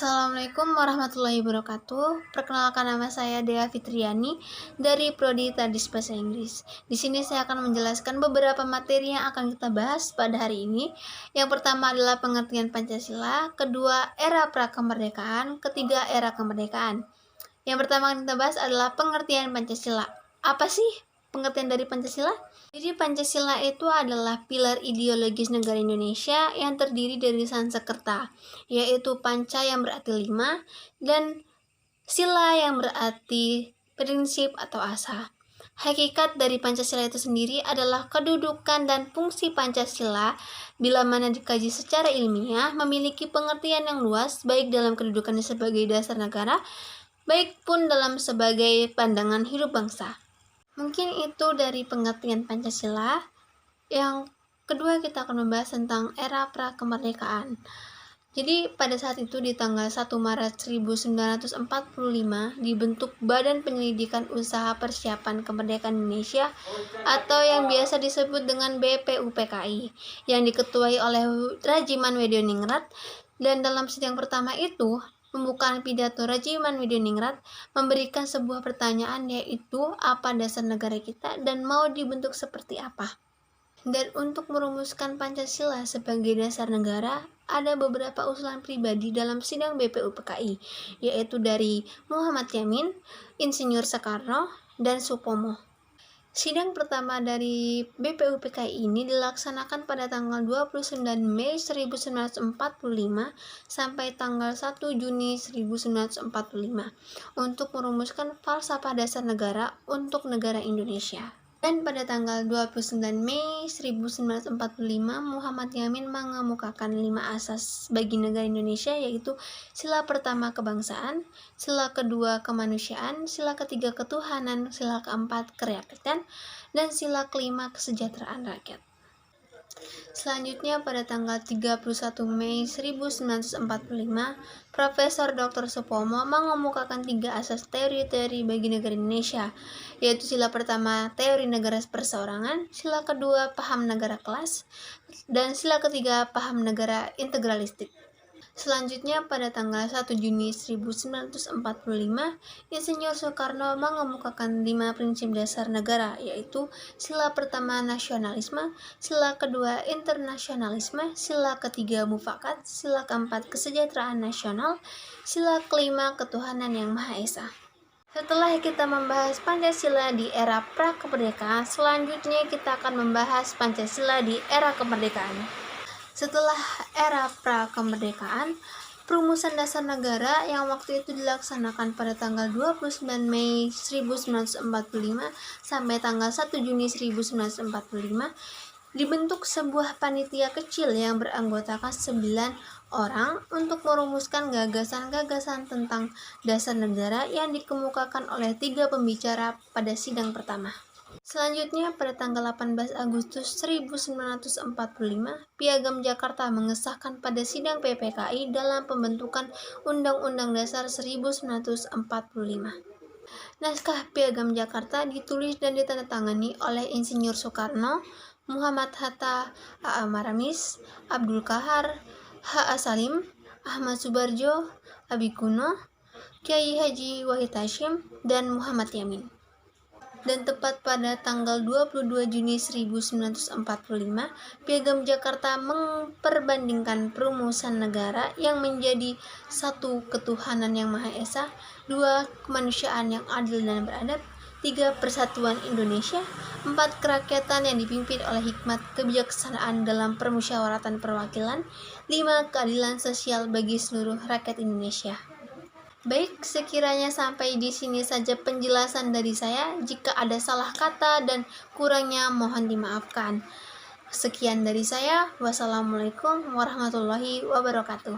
Assalamualaikum warahmatullahi wabarakatuh. Perkenalkan, nama saya Dea Fitriani dari Prodi Tadis Bahasa Inggris. Di sini saya akan menjelaskan beberapa materi yang akan kita bahas pada hari ini. Yang pertama adalah pengertian Pancasila, kedua era prakemerdekaan, ketiga era kemerdekaan. Yang pertama yang kita bahas adalah pengertian Pancasila. Apa sih pengertian dari Pancasila? Jadi Pancasila itu adalah pilar ideologis negara Indonesia yang terdiri dari Sanskerta, yaitu Panca yang berarti 5 dan Sila yang berarti prinsip atau asa. Hakikat dari Pancasila itu sendiri adalah kedudukan dan fungsi Pancasila bila mana dikaji secara ilmiah memiliki pengertian yang luas baik dalam kedudukannya sebagai dasar negara, baik pun dalam sebagai pandangan hidup bangsa. Mungkin itu dari pengertian Pancasila. Yang kedua kita akan membahas tentang era prakemerdekaan. Jadi pada saat itu di tanggal 1 Maret 1945 dibentuk Badan Penyelidikan Usaha Persiapan Kemerdekaan Indonesia atau yang biasa disebut dengan BPUPKI yang diketuai oleh Rajiman Wedioningrat, dan dalam sidang pertama itu pembukaan pidato Rajiman Wedioningrat memberikan sebuah pertanyaan, yaitu apa dasar negara kita dan mau dibentuk seperti apa. Dan untuk merumuskan Pancasila sebagai dasar negara, ada beberapa usulan pribadi dalam sidang BPUPKI, yaitu dari Muhammad Yamin, Insinyur Soekarno, dan Supomo. Sidang pertama dari BPUPKI ini dilaksanakan pada tanggal 29 Mei 1945 sampai tanggal 1 Juni 1945 untuk merumuskan falsafah dasar negara untuk negara Indonesia. Dan pada tanggal 29 Mei 1945, Muhammad Yamin mengemukakan 5 asas bagi negara Indonesia, yaitu sila pertama kebangsaan, sila kedua kemanusiaan, sila ketiga ketuhanan, sila keempat kerakyatan, dan sila kelima kesejahteraan rakyat. Selanjutnya pada tanggal 31 Mei 1945, Profesor Dr. Supomo mengemukakan 3 asas teori-teori bagi negara Indonesia, yaitu sila pertama teori negara perseorangan, sila kedua paham negara kelas, dan sila ketiga paham negara integralistik. Selanjutnya pada tanggal 1 Juni 1945, Insinyur Soekarno mengemukakan 5 prinsip dasar negara, yaitu sila pertama nasionalisme, sila kedua internasionalisme, sila ketiga mufakat, sila keempat kesejahteraan nasional, sila kelima ketuhanan yang Maha Esa. Setelah kita membahas Pancasila di era prakemerdekaan, selanjutnya kita akan membahas Pancasila di era kemerdekaan. Setelah era prakemerdekaan, perumusan dasar negara yang waktu itu dilaksanakan pada tanggal 29 Mei 1945 sampai tanggal 1 Juni 1945, dibentuk sebuah panitia kecil yang beranggotakan 9 orang untuk merumuskan gagasan-gagasan tentang dasar negara yang dikemukakan oleh 3 pembicara pada sidang pertama. Selanjutnya pada tanggal 18 Agustus 1945, Piagam Jakarta mengesahkan pada sidang PPKI dalam pembentukan Undang-Undang Dasar 1945. Naskah Piagam Jakarta ditulis dan ditandatangani oleh Insinyur Soekarno, Muhammad Hatta, A.A. Maramis, Abdul Kahar, H.A. Salim, Ahmad Subarjo, Abi Kuno, Kiai Haji Wahid Hasyim, dan Muhammad Yamin. Dan tepat pada tanggal 22 Juni 1945, Piagam Jakarta memperbandingkan perumusan negara yang menjadi 1 ketuhanan yang Maha Esa, 2 kemanusiaan yang adil dan beradab, 3 persatuan Indonesia, 4 kerakyatan yang dipimpin oleh hikmat kebijaksanaan dalam permusyawaratan perwakilan, 5 keadilan sosial bagi seluruh rakyat Indonesia. Baik, sekiranya sampai di sini saja penjelasan dari saya. Jika ada salah kata dan kurangnya mohon dimaafkan. Sekian dari saya. Wassalamualaikum warahmatullahi wabarakatuh.